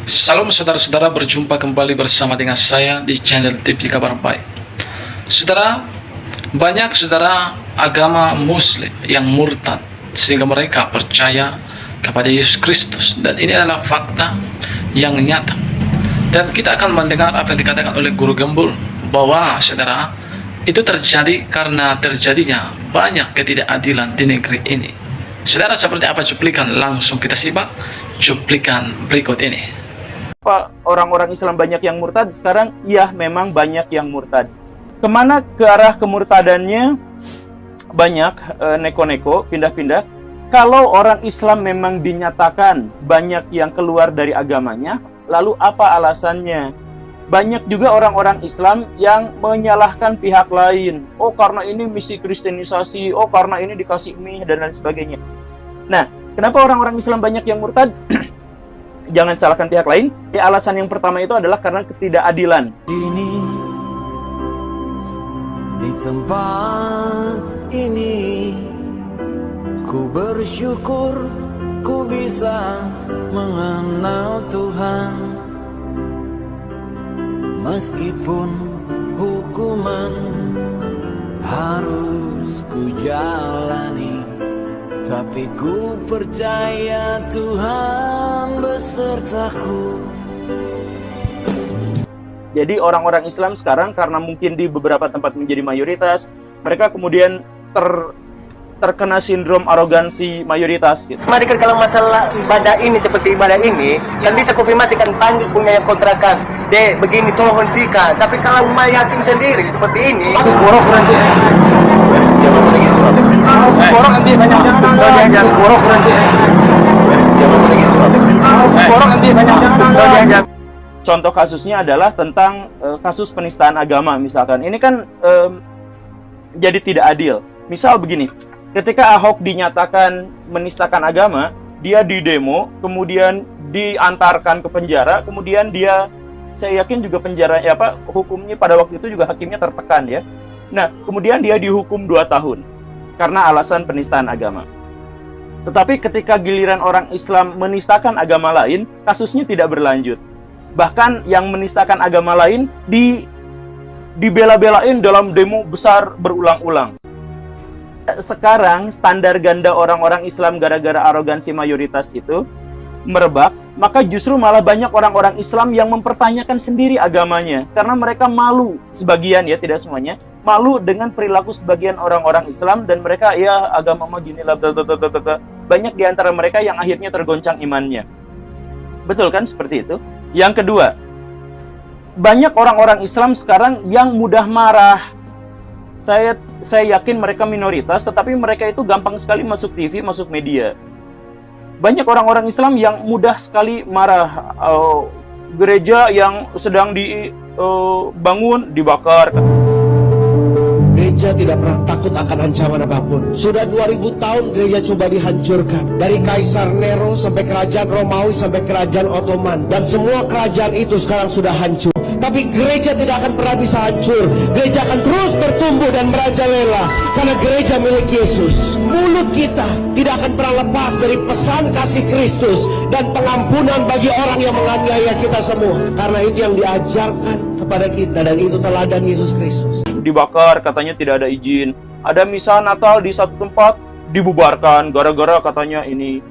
Salam saudara-saudara, berjumpa kembali bersama dengan saya di channel TV Kabar Baik. Saudara, banyak saudara agama muslim yang murtad sehingga mereka percaya kepada Yesus Kristus, dan ini adalah fakta yang nyata. Dan kita akan mendengar apa yang dikatakan oleh Guru Gembul bahwa saudara, itu terjadi karena terjadinya banyak ketidakadilan di negeri ini. Saudara, seperti apa cuplikan? Langsung kita simak cuplikan berikut ini. Apa orang-orang Islam banyak yang murtad? Sekarang iya, memang banyak yang murtad. Kemana ke arah kemurtadannya? Banyak neko-neko, pindah-pindah. Kalau orang Islam memang dinyatakan banyak yang keluar dari agamanya, lalu apa alasannya? Banyak juga orang-orang Islam yang menyalahkan pihak lain. Oh, karena ini misi kristenisasi, oh karena ini dikasih mie, dan lain sebagainya. Nah, kenapa orang-orang Islam banyak yang murtad? Jangan salahkan pihak lain. Ya, alasan yang pertama itu adalah karena ketidakadilan. Ini di tempat ini ku bersyukur ku bisa mengenal Tuhan, meskipun hukuman harus ku jalani, tapi ku percaya Tuhan besertaku. Jadi orang-orang Islam sekarang karena mungkin di beberapa tempat menjadi mayoritas, mereka kemudian terkena sindrom arogansi mayoritas gitu. Mari kalau masalah ibadah ini seperti ibadah ini, kan bisa konfirmasikan panggil punya yang kontrakan. Dek, begini tolong hentikan. Tapi kalau umat yatim sendiri seperti ini, Borok nanti. Borok nanti banyak jangan borok nanti. Borok nanti banyak jangan. Contoh kasusnya adalah tentang kasus penistaan agama misalkan. Ini kan jadi tidak adil. Misal begini, ketika Ahok dinyatakan menistakan agama, dia didemo, kemudian diantarkan ke penjara, kemudian dia, saya yakin juga penjara hukumnya pada waktu itu juga hakimnya tertekan ya. Nah, kemudian dia dihukum 2 tahun karena alasan penistaan agama. Tetapi ketika giliran orang Islam menistakan agama lain, kasusnya tidak berlanjut. Bahkan yang menistakan agama lain dibela-belain dalam demo besar berulang-ulang. Sekarang standar ganda orang-orang Islam gara-gara arogansi mayoritas itu merebak, maka justru malah banyak orang-orang Islam yang mempertanyakan sendiri agamanya karena mereka malu, sebagian ya, tidak semuanya, malu dengan perilaku sebagian orang-orang Islam, dan mereka ya agama mah gini lah, banyak di antara mereka yang akhirnya tergoncang imannya. Betul kan seperti itu? Yang kedua, banyak orang-orang Islam sekarang yang mudah marah. Saya yakin mereka minoritas, tetapi mereka itu gampang sekali masuk TV, masuk media. Banyak orang-orang Islam yang mudah sekali marah. Gereja yang sedang dibangun dibakar. Gereja tidak pernah takut akan ancaman apapun. Sudah 2000 tahun gereja coba dihancurkan. Dari Kaisar Nero sampai kerajaan Romawi sampai kerajaan Ottoman. Dan semua kerajaan itu sekarang sudah hancur. Tapi gereja tidak akan pernah bisa hancur. Gereja akan terus bertumbuh dan merajalela. Karena gereja milik Yesus. Mulut kita tidak akan pernah lepas dari pesan kasih Kristus dan pengampunan bagi orang yang menganiaya kita semua. Karena itu yang diajarkan kepada kita, dan itu teladan Yesus Kristus. Dibakar, katanya tidak ada izin. Ada misa Natal di satu tempat dibubarkan gara-gara katanya ini.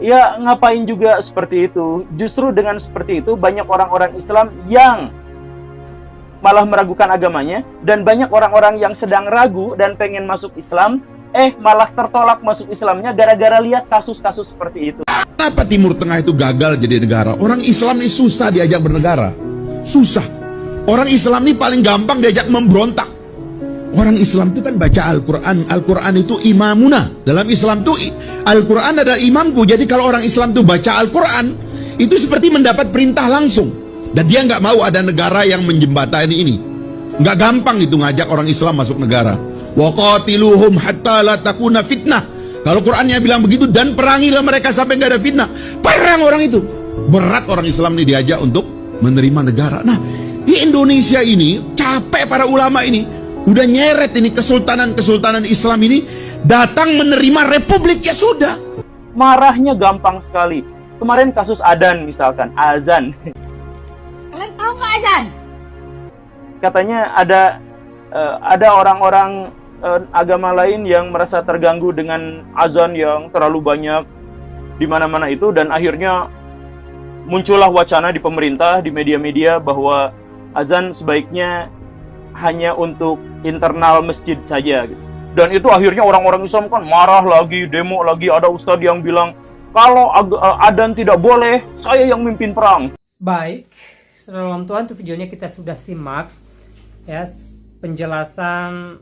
Ya, ngapain juga seperti itu? Justru dengan seperti itu banyak orang-orang Islam yang malah meragukan agamanya, dan banyak orang-orang yang sedang ragu dan pengen masuk Islam, malah tertolak masuk Islamnya gara-gara lihat kasus-kasus seperti itu. Kenapa Timur Tengah itu gagal jadi negara? Orang Islam ini susah diajak bernegara. Susah. Orang Islam ini paling gampang diajak memberontak. Orang Islam itu kan baca Al-Quran. Al-Quran itu imamuna. Dalam Islam itu Al-Quran adalah imamku. Jadi kalau orang Islam itu baca Al-Quran, itu seperti mendapat perintah langsung. Dan dia nggak mau ada negara yang menjembatani ini. Nggak gampang itu ngajak orang Islam masuk negara. Wa qatiluhum hatta la takuna fitnah. Kalau Qurannya bilang begitu, dan perangilah mereka sampai nggak ada fitnah. Perang orang itu. Berat orang Islam ini diajak untuk menerima negara. Nah, di Indonesia ini capek para ulama ini, udah nyeret ini kesultanan Islam ini datang menerima republik, ya sudah. Marahnya gampang sekali. Kemarin kasus Adan misalkan, azan. Kalian tahu nggak azan? Katanya ada orang-orang agama lain yang merasa terganggu dengan azan yang terlalu banyak di mana-mana itu, dan akhirnya muncullah wacana di pemerintah, di media-media bahwa azan sebaiknya hanya untuk internal masjid saja gitu. Dan itu akhirnya orang-orang Islam kan marah lagi, demo lagi, ada ustadz yang bilang kalau adzan tidak boleh, saya yang mimpin perang. Baik, saudara dalam Tuhan, itu videonya kita sudah simak ya, penjelasan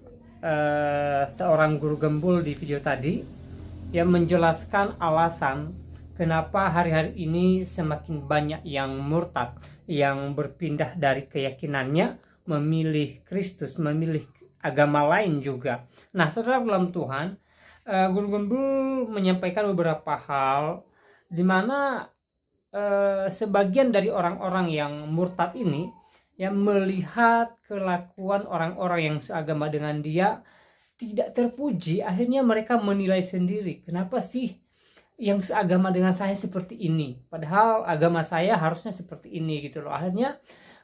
seorang guru gembul di video tadi yang menjelaskan alasan kenapa hari-hari ini semakin banyak yang murtad, yang berpindah dari keyakinannya, memilih Kristus, memilih agama lain juga. Nah, saudara dalam Tuhan, guru gembul menyampaikan beberapa hal di mana sebagian dari orang-orang yang murtad ini yang melihat kelakuan orang-orang yang seagama dengan dia tidak terpuji, akhirnya mereka menilai sendiri, kenapa sih yang seagama dengan saya seperti ini, padahal agama saya harusnya seperti ini gitu loh. Akhirnya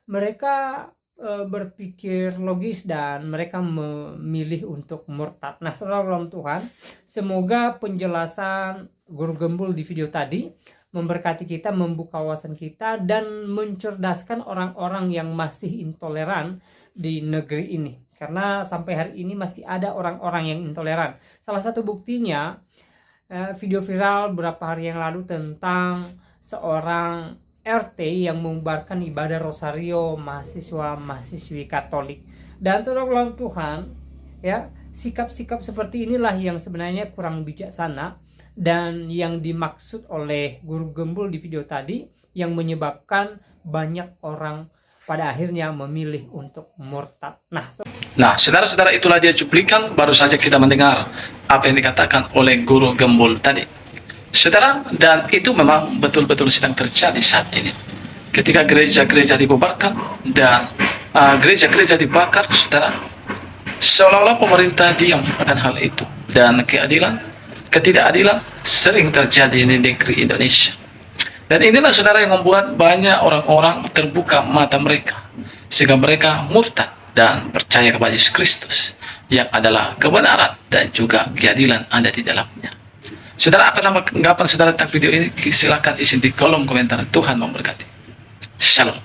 mereka berpikir logis dan mereka memilih untuk murtad. Nah, saudara dalam Tuhan, semoga penjelasan guru gembul di video tadi memberkati kita, membuka wawasan kita, dan mencerdaskan orang-orang yang masih intoleran di negeri ini. Karena sampai hari ini masih ada orang-orang yang intoleran. Salah satu buktinya, video viral beberapa hari yang lalu tentang seorang RT yang membubarkan ibadah rosario mahasiswa-mahasiswi Katolik. Dan tolong Tuhan, ya, sikap-sikap seperti inilah yang sebenarnya kurang bijaksana dan yang dimaksud oleh guru gembul di video tadi, yang menyebabkan banyak orang pada akhirnya memilih untuk murtad. Nah, saudara-saudara, itulah dia cuplikan. Baru saja kita mendengar apa yang dikatakan oleh guru gembul tadi. Saudara, dan itu memang betul-betul sedang terjadi saat ini. Ketika gereja-gereja dibubarkan dan gereja-gereja dibakar, saudara, seolah-olah pemerintah diam akan hal itu. Dan ketidakadilan sering terjadi di negeri Indonesia. Dan inilah, saudara, yang membuat banyak orang-orang terbuka mata mereka, sehingga mereka murtad dan percaya kepada Yesus Kristus yang adalah kebenaran dan juga keadilan ada di dalamnya. Saudara, apa tanggapan saudara tentang video ini? Silakan isi di kolom komentar. Tuhan memberkati. Shalom.